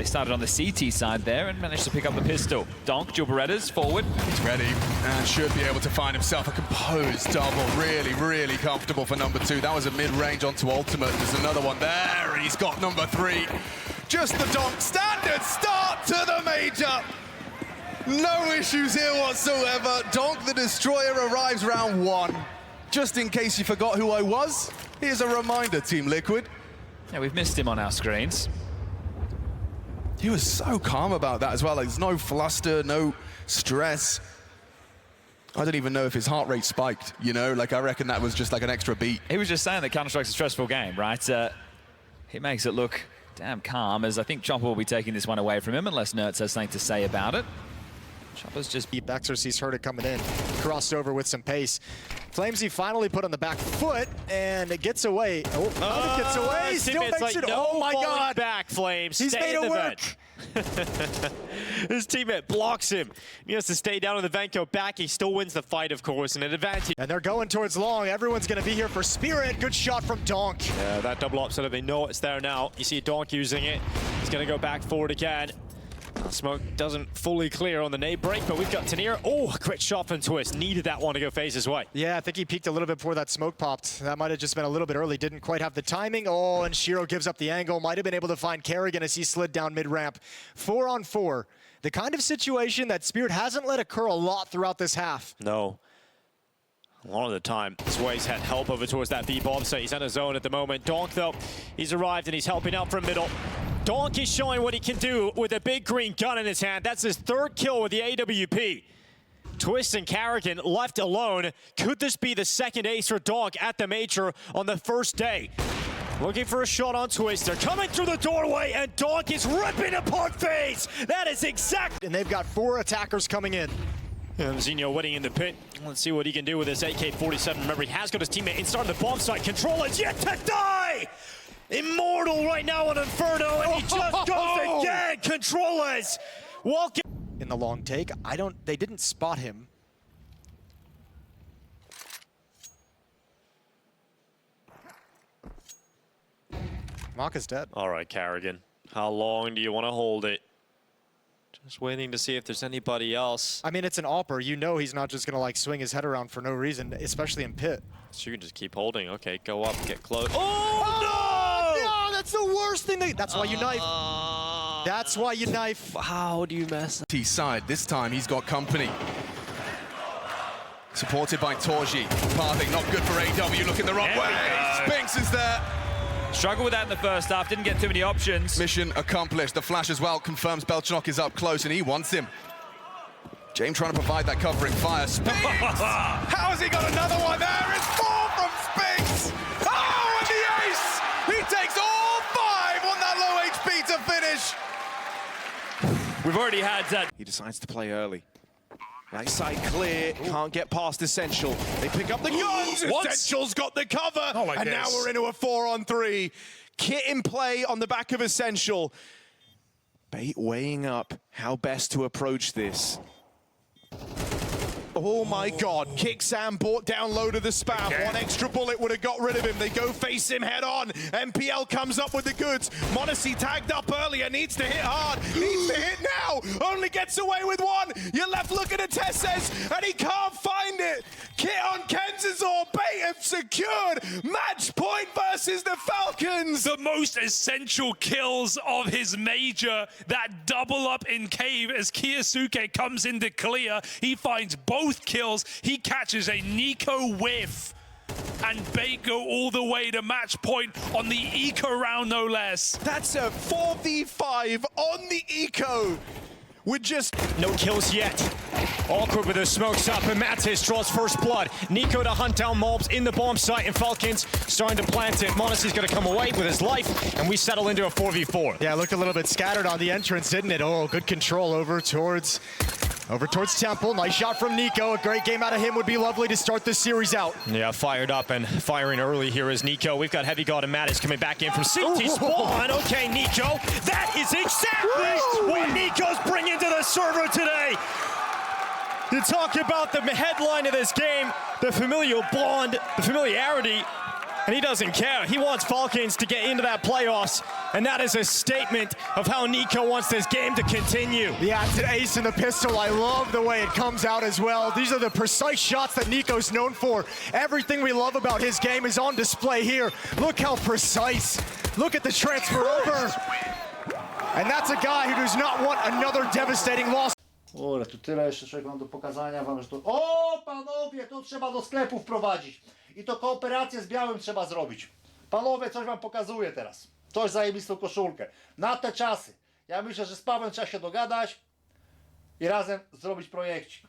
They started on the CT side there and managed to pick up the pistol. Donk, Gil Berettas, forward. He's ready and should be able to find himself a composed double. Really, really comfortable for number 2. That was a mid-range onto ultimate. There's another one there, and he's got number 3. Just the Donk standard start to the major. No issues here whatsoever. Donk the Destroyer arrives round 1. Just in case you forgot who I was, here's a reminder, Team Liquid. Yeah, we've missed him on our screens. He was so calm about that as well. Like, there's no fluster, no stress. I don't even know if his heart rate spiked, you know? Like, I reckon that was just like an extra beat. He was just saying that Counter-Strike's a stressful game, right? He makes it look damn calm, as I think Chopper will be taking this one away from him, unless Nertz has something to say about it. Chopper's just... Exorcist heard it coming in. Crossed over with some pace. Flamesy finally put on the back foot, and it gets away. Oh, it gets away. Still makes like, it. No, oh my God. Back, Flames. He's Stay made in it the work. vent. His teammate blocks him. He has to stay down in the vent, go back. He still wins the fight, of course, and an advantage. And they're going towards long. Everyone's going to be here for Spirit. Good shot from Donk. Yeah, that double up, so they know it's there now. You see Donk using it. He's going to go back forward again. Smoke doesn't fully clear on the nade break, but we've got Tanier. Oh, a quick shot from Twist. Needed that one to go phase his way. Yeah, I think he peeked a little bit before that smoke popped. That might have just been a little bit early. Didn't quite have the timing. Oh, and Shiro gives up the angle. Might have been able to find Kerrigan as he slid down mid-ramp. 4-on-4. The kind of situation that Spirit hasn't let occur a lot throughout this half. No. A lot of the time, Sway's had help over towards that B-bomb, so he's in a zone at the moment. Donk, though, he's arrived and he's helping out from middle. Donk is showing what he can do with a big green gun in his hand. That's his 3rd kill with the AWP. Twist and Kerrigan left alone. Could this be the 2nd ace for Donk at the major on the 1st day? Looking for a shot on Twist. They're coming through the doorway, and Donk is ripping apart FaZe. That is exact. And they've got 4 attackers coming in. And Zinho waiting in the pit. Let's see what he can do with this AK-47. Remember, he has got his teammate inside the bomb site. Control is yet to die! Immortal right now on Inferno, and he just goes again! Controllers walking In the long take, they didn't spot him. Maka's dead. All right, Kerrigan. How long do you want to hold it? Just waiting to see if there's anybody else. I mean, it's an AWPer. You know he's not just going to like swing his head around for no reason, especially in pit. So you can just keep holding. Okay, go up, get close. Oh, no! That's the worst thing. That's why you knife. That's why you knife. How do you mess? T-side, this time he's got company. Supported by Torji. Pathing, not good for AW, looking the wrong way. Spinks is there. Struggled with that in the first half, didn't get too many options. Mission accomplished. The flash as well confirms Belchenok is up close and he wants him. James trying to provide that covering fire. Spinks! How has he got another one there? It's 4 from Spinks! Oh, and the ace! He takes all 5 on that low HP to finish. We've already had that. He decides to play early. Right side clear, can't get past Essential. They pick up the guns. Essential's got the cover. And now we're into a 4-on-3. Kit in play on the back of Essential. Bait weighing up how best to approach this. Oh my God, Kicksam brought down low to the spam. One extra bullet would have got rid of him. They go face him head on. MPL comes up with the goods. m0NESY tagged up earlier, needs to hit hard, needs to hit now. Only gets away with 1. You're left looking at Tesses, and he can't find it. Kit on Kenzazor, bait have secured. Match point versus the Falcons. The most essential kills of his major. That double up in cave as Kyosuke comes into clear. He finds both kills. He catches a Nico whiff. And bait go all the way to match point on the eco round, no less. That's a 4v5 on the eco. With just no kills yet. Awkward with the smokes up, and Mattis draws first blood. Nico to hunt down mobs in the bomb site, and Falcons starting to plant it. m0NESY's gonna come away with his life, and we settle into a 4v4. Yeah, it looked a little bit scattered on the entrance, didn't it? Oh, good control over towards Temple. Nice shot from Nico. A great game out of him would be lovely to start this series out. Yeah, fired up and firing early here is Nico. We've got Heavy God and Mattis coming back in from CT spawn. Okay, Nico. That is exactly what Nico's bringing to the server today. To talk about the headline of this game, the familial bond, the familiarity. And he doesn't care. He wants Falcons to get into that playoffs, and that is a statement of how Nico wants this game to continue. Yeah, it's an ace in the pistol. I love the way it comes out as well. These are the precise shots that Nico's known for. Everything we love about his game is on display here. Look how precise. Look at the transfer over. And that's a guy who does not want another devastating loss. Ule, tu tyle jeszcze czego mam do pokazania wam, że to... O, panowie, to trzeba do sklepu wprowadzić. I to kooperację z białym trzeba zrobić. Panowie, coś wam pokazuję teraz. Coś zajebistą koszulkę. Na te czasy. Ja myślę, że z Pawłem trzeba się dogadać i razem zrobić projekcik.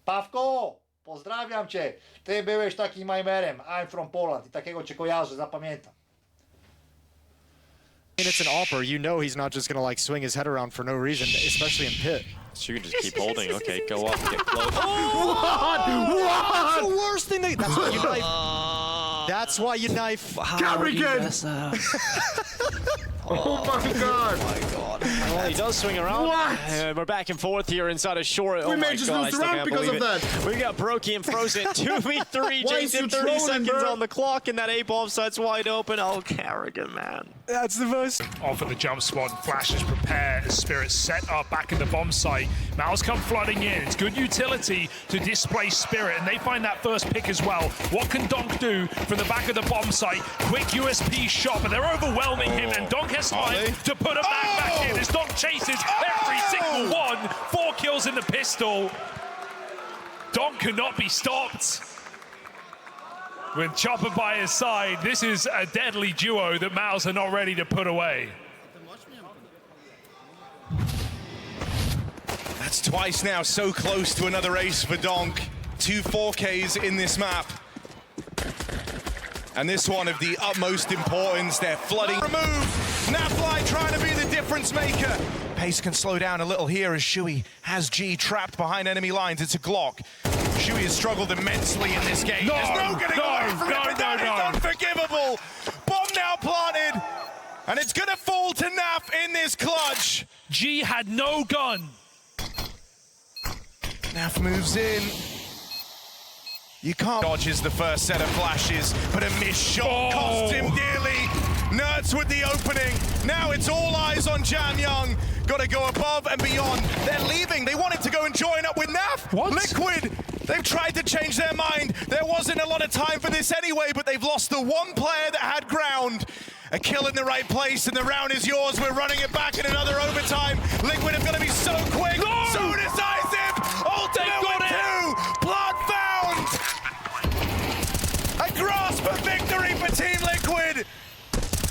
Pawko, pozdrawiam cię. Ty byłeś takim majmerem. I'm from Poland i takiego cię kojarzę, zapamiętam. It's an AWPer, you know he's not just gonna like swing his head around for no reason, especially in pit. So you can just keep holding. Okay, go up, get close. What? That's the worst thing they... That's why you knife. That's why you knife. Carrigan! Oh my god! Well, he does swing around. What? We're back and forth here inside of short. We may just lose the round because of that. We got Brokey and Frozen 2v3. Why is Jason, you 30 trolling, seconds bro? on the clock, and that A-bomb site's wide open. Oh, Carrigan, man. That's the most... Off at the jump spot, Flashes prepare as Spirit set up back in the bomb site. Mal's come flooding in. It's good utility to displace Spirit, and they find that first pick as well. What can Donk do from the back of the bomb site? Quick USP shot, but they're overwhelming him, and Donk has time to put him back in as Donk chases every single one. 4 kills in the pistol. Donk cannot be stopped. With Chopper by his side, this is a deadly duo that Mouse are not ready to put away. That's twice now, so close to another ace for Donk. 2 4Ks in this map. And this one of the utmost importance, they're flooding. Remove! Nafly trying to be the difference maker. Pace can slow down a little here as Shui has G trapped behind enemy lines. It's a Glock. Shui has struggled immensely in this game. There's no getting away from it, but that is unforgivable. Bomb now planted, and it's gonna fall to Naf in this clutch. G had no gun. Naf moves in. You can't. Dodges the first set of flashes, but a missed shot cost him dearly. Nerds with the opening. Now it's all eyes on Jan Young. Got to go above and beyond. They're leaving. They wanted to go and join up with Naf. What? Liquid. They've tried to change their mind. There wasn't a lot of time for this anyway, but they've lost the one player that had ground. A kill in the right place, and the round is yours. We're running it back in another overtime. Liquid are going to be so quick, so decisive. Ultimate with 2. Blood found. A grasp of victory for Team Liquid.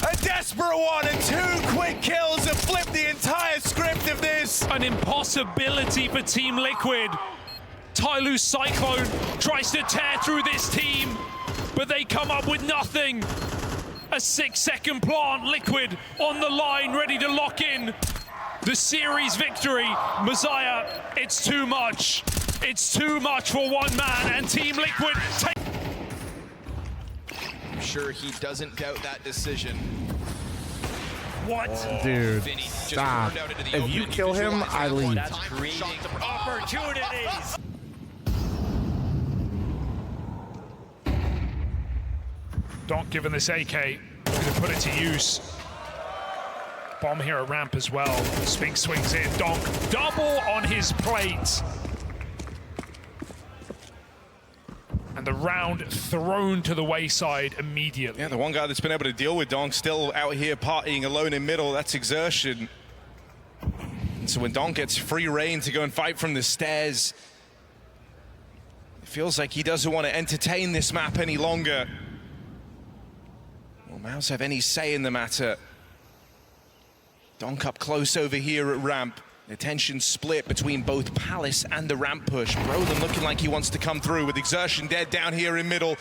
A desperate one, and 2 quick kills have flipped the entire script of this. An impossibility for Team Liquid. Tyloo Cyclone tries to tear through this team, but they come up with nothing. A 6-second plant, Liquid on the line, ready to lock in the series victory. Messiah, it's too much. It's too much for one man, and Team Liquid take. I'm sure he doesn't doubt that decision. What? Dude, stop. If you kill him, I leave. That's creating opportunities. Donk given this AK, going to put it to use. Bomb here at ramp as well. Spinks swings in. Donk double on his plate. And the round thrown to the wayside immediately. Yeah, the one guy that's been able to deal with Donk still out here partying alone in middle. That's Exertion. And so when Donk gets free reign to go and fight from the stairs, it feels like he doesn't want to entertain this map any longer. Will Mouse have any say in the matter? Donk up close over here at ramp. Attention split between both Palace and the ramp push. Broden looking like he wants to come through with Exertion dead down here in middle.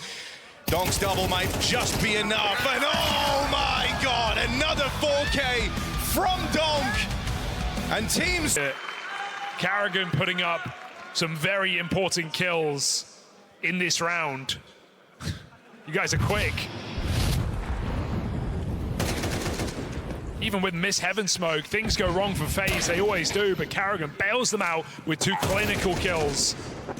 Donk's double might just be enough. And oh my God, another 4K from Donk. And teams... Carrigan putting up some very important kills in this round. You guys are quick. Even with Miss Heaven Smoke, things go wrong for FaZe. They always do, but Carrigan bails them out with 2 clinical kills.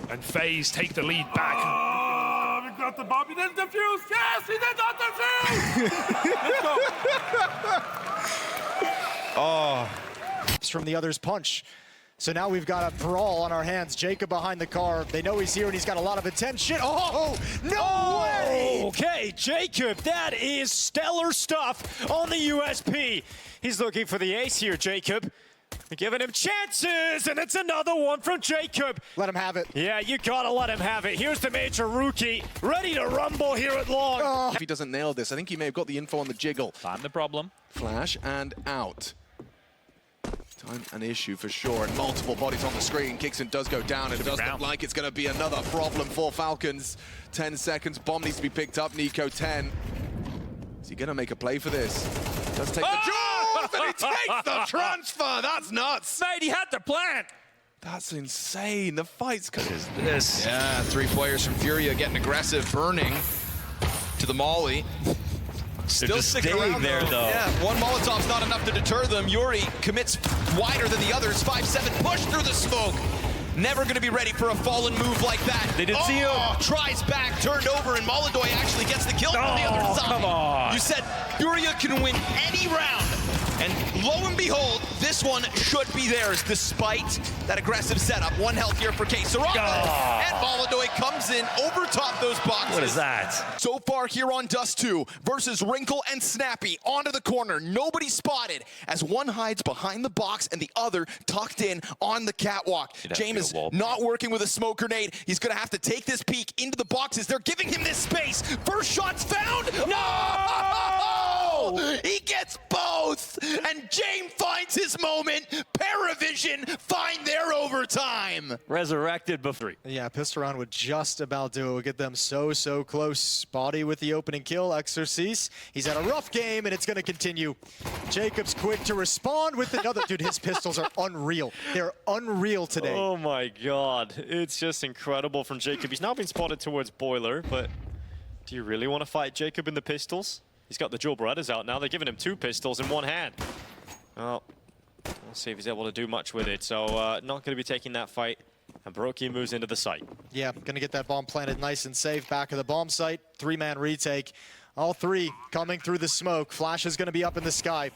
And FaZe take the lead back. Oh, we got the bomb. He didn't defuse. Yes, he did not defuse. From the other's punch. So now we've got a brawl on our hands. Jacob behind the car. They know he's here and he's got a lot of attention. Oh, no way! Okay, Jacob, that is stellar stuff on the USP. He's looking for the ace here, Jacob. They're giving him chances, and it's another one from Jacob. Let him have it. Yeah, you gotta let him have it. Here's the Major rookie, ready to rumble here at long. If he doesn't nail this, I think he may have got the info on the jiggle. Find the problem. Flash and out. Time an issue for sure, and multiple bodies on the screen. Kixon does go down, and it does look like it's going to be another problem for Falcons. 10 seconds, bomb needs to be picked up. Nico 10. Is he going to make a play for this? Does take the jump, and he takes the transfer. That's nuts. Mate, he had the plan. That's insane. The fight's good. This. Yeah, 3 players from Furia getting aggressive, burning to the molly. Still just sticking staying around there, though. Yeah, one Molotov's not enough to deter them. Yuri commits wider than the others. 5-7 push through the smoke. Never going to be ready for a fallen move like that. They didn't see him. Tries back, turned over, and Molodoy actually gets the kill from the other side. Come on. You said Furia can win any round. And lo and behold, this one should be theirs, despite that aggressive setup. 1 health here for K-Sarama. And Molodoy comes in over top those boxes. What is that? So far here on Dust 2 versus Wrinkle and Snappy onto the corner. Nobody spotted as one hides behind the box and the other tucked in on the catwalk. James not working with a smoke grenade. He's going to have to take this peek into the boxes. They're giving him this space. First shot's found. No! He gets both. And James finds his moment. Paravision find their overtime. Resurrected before. Yeah, Pisteron would just about do it. Would get them so close. Body with the opening kill. Exorcise. He's had a rough game, and it's going to continue. Jacob's quick to respond with another. Dude, his pistols are unreal. They're unreal today. Oh my god, it's just incredible from Jacob. He's now been spotted towards Boiler, but do you really want to fight Jacob in the pistols? He's got the dual Berettas out now. They're giving him 2 pistols in 1 hand. Well, we'll see if he's able to do much with it. So not going to be taking that fight. And Baroki moves into the site. Yeah, going to get that bomb planted nice and safe. Back of the bomb site. 3-man retake. All 3 coming through the smoke. Flash is going to be up in the sky.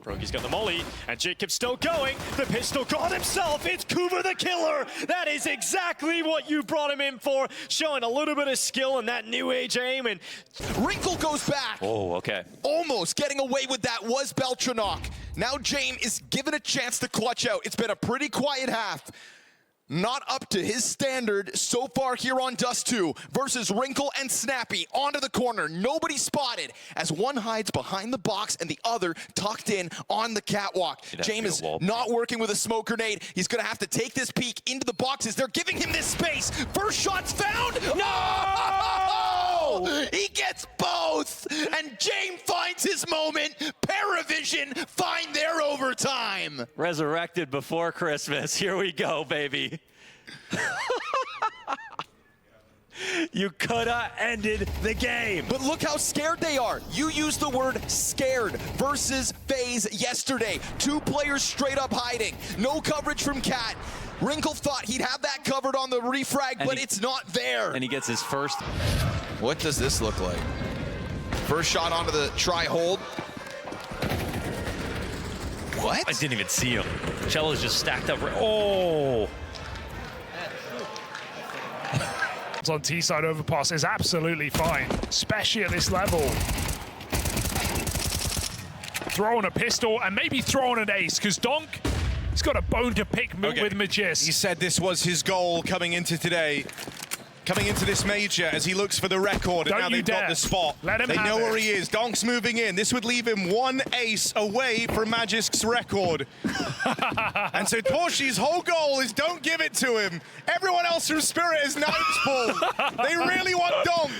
Baroki's got the molly, and Jacob's still going. The pistol got himself. It's Kuba the Killer. That is exactly what you brought him in for. Showing a little bit of skill in that new age aim. And Wrinkle goes back. Oh, okay. Almost getting away with that was Beltranok. Now James is given a chance to clutch out. It's been a pretty quiet half. Not up to his standard so far here on Dust 2 versus Wrinkle and Snappy onto the corner. Nobody spotted as one hides behind the box and the other tucked in on the catwalk. James is not working with a smoke grenade. He's going to have to take this peek into the boxes. They're giving him this space. First shot's found. No! He gets both. And James finds his moment. Paravision find their overtime. Resurrected before Christmas. Here we go, baby. You coulda ended the game. But look how scared they are. You used the word scared versus FaZe yesterday. 2 players straight up hiding. No coverage from Cat. Wrinkle thought he'd have that covered on the refrag, but it's not there. And he gets his first. What does this look like? First shot onto the try-hold. What? I didn't even see him. Cello's just stacked up. Oh! On T-side overpass is absolutely fine, especially at this level. Throwing a pistol and maybe throwing an ace, because Donk, he's got a bone to pick with Magis. He said this was his goal coming into today. Coming into this major as he looks for the record, and now they've got the spot. Let him they have know it. where he is. Donk's moving in. This would leave him 1 ace away from Magic's record. And so Torshi's whole goal is don't give it to him. Everyone else from Spirit is Knight's ball. They really want Donk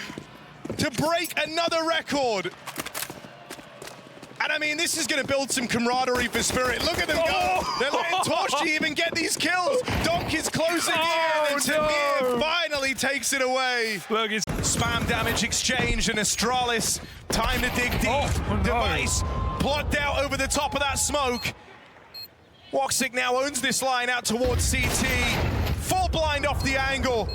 to break another record. And I mean, this is going to build some camaraderie for Spirit. Look at them go. They're letting Torshi even get these kills. Donk is closing in, and Tamir finally takes it away. Look, it's Spam damage exchange, and Astralis, time to dig deep. Device plucked out over the top of that smoke. Woxic now owns this line out towards CT. Full double blind off the angle.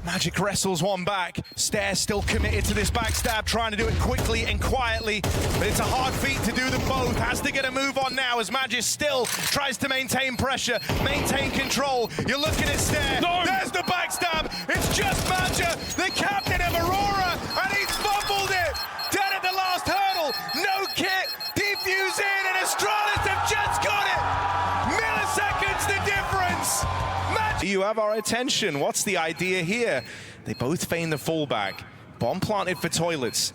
Magic wrestles one back. Stare still committed to this backstab, trying to do it quickly and quietly. But it's a hard feat to do them both. Has to get a move on now as Magic still tries to maintain pressure, maintain control. You're looking at Stare. No. There's the backstab. It's just Magic, the captain of Aurora, and he's fumbled it. Dead at the last hurdle. No kit. Defuse in, and Astralis have just got it. Milliseconds the difference. You have our attention. What's the idea here? They both feign the fallback. Bomb planted for toilets.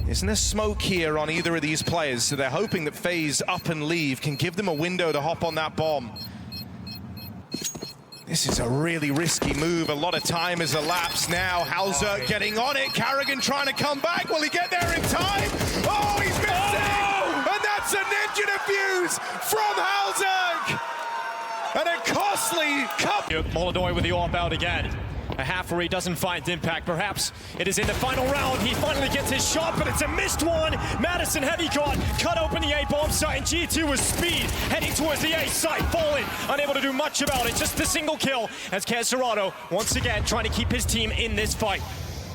Isn't there smoke here on either of these players? So they're hoping that FaZe up and leave can give them a window to hop on that bomb. This is a really risky move. A lot of time has elapsed now. Hauser getting on it. Karrigan trying to come back. Will he get there in time? Oh, he's missing! And that's a ninja defuse from Hauser! And a costly cup. Molodoi with the AWP out again. A half where he doesn't find impact. Perhaps it is in the final round. He finally gets his shot, but it's a missed one. Madison Heavy Guard cut open the A bomb site, and G2 with speed heading towards the A site. Fallen, unable to do much about it. Just the single kill as KSCERATO once again trying to keep his team in this fight.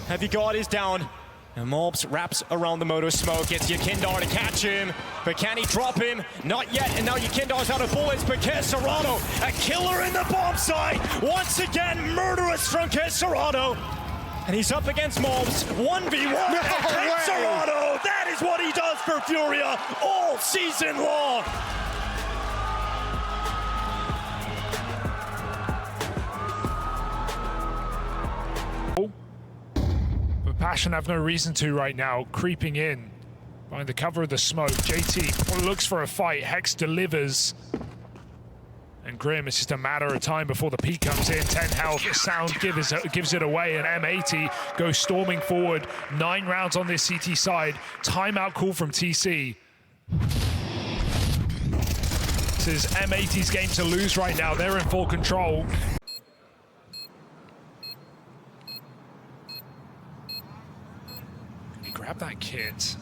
Heavy Guard is down. And Mobs wraps around the Moto Smoke, gets Yakindar to catch him, but can he drop him? Not yet, and now Yakindar's out of bullets, but KSCERATO, a killer in the bomb site, once again murderous from KSCERATO, and he's up against Mobs, 1v1, and KSCERATO, that is what he does for Furia all season long. Passion have no reason to right now, creeping in behind the cover of the smoke. JT looks for a fight, Hex delivers. And Grim, it's just a matter of time before the peak comes in. 10 health, Sound gives it away, and M80 goes storming forward. 9 rounds on this CT side. Timeout call from TC. This is M80's game to lose right now. They're in full control. Grab that kit.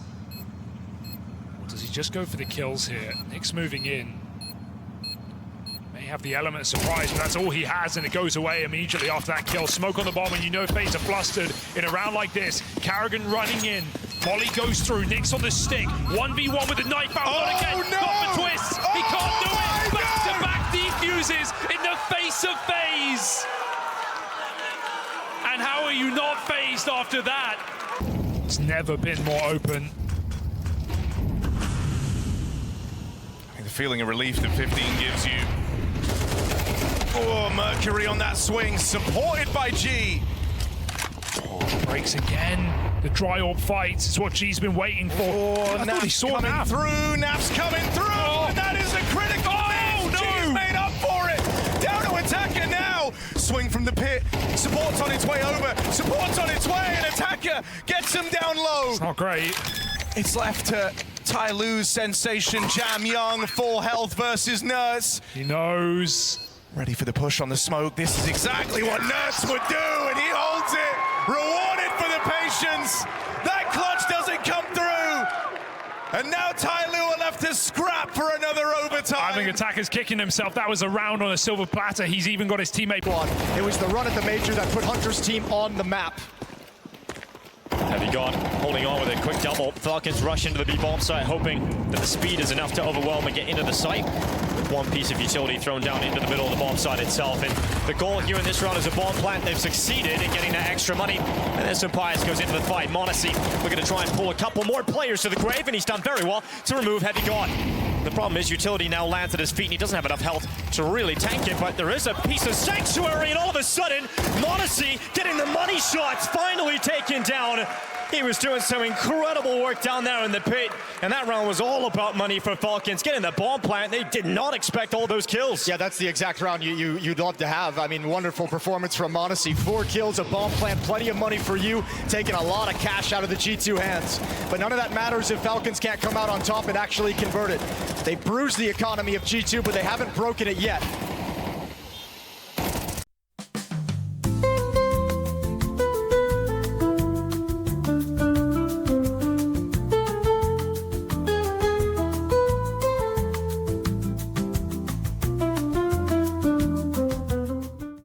Or does he just go for the kills here? Nick's moving in. May have the element of surprise, but that's all he has, and it goes away immediately after that kill. Smoke on the bomb, and you know FaZe are flustered in a round like this. Karrigan running in. Molly goes through. Nick's on the stick. 1v1 with a knife out. Oh, again. no! Got the twist. He can't do it. Back-to-back defuses in the face of FaZe. And how are you not phased after that? It's never been more open. The feeling of relief that 15 gives you. Oh, Mercury on that swing, supported by G. Breaks again. The dry orb fight is what G's been waiting for. Oh, I thought he saw coming Naf. through. Naf's coming through. Oh. And that is a critical miss. No. G's made up for it. Down to Attacker now. Swing from the pit. Support's on its way over. Support's on its way. And Attacker gets him down low. It's not great. It's left to Tyloo's sensation. Jam Young, full health versus Nurse. He knows. Ready for the push on the smoke. This is exactly what Nurse would do, and he holds it. Rewarded for the patience. That clutch doesn't come through. And now Tyloo are left to scrap for another overtime. I think Attacker's kicking himself. That was a round on a silver platter. He's even got his teammate blood. It was the run at the major that put Hunter's team on the map. Heavy Guard holding on with a quick double. Falcons rush into the B bomb site, hoping that the speed is enough to overwhelm and get into the site. With one piece of utility thrown down into the middle of the bomb site itself. And the goal here in this round is a bomb plant. They've succeeded in getting that extra money. And then Pius goes into the fight. m0NESY looking to try and pull a couple more players to the grave, and he's done very well to remove Heavy Guard. The problem is utility now lands at his feet, and he doesn't have enough health to really tank it, but there is a piece of Sanctuary, and all of a sudden, m0NESY getting the money shots, finally taken down. He was doing some incredible work down there in the pit, and that round was all about money for Falcons. Getting the bomb plant, they did not expect all those kills. Yeah, that's the exact round you'd love to have. I mean, wonderful performance from m0NESY. 4 kills, a bomb plant, plenty of money for you, taking a lot of cash out of the G2 hands. But none of that matters if Falcons can't come out on top and actually convert it. They bruised the economy of G2, but they haven't broken it yet.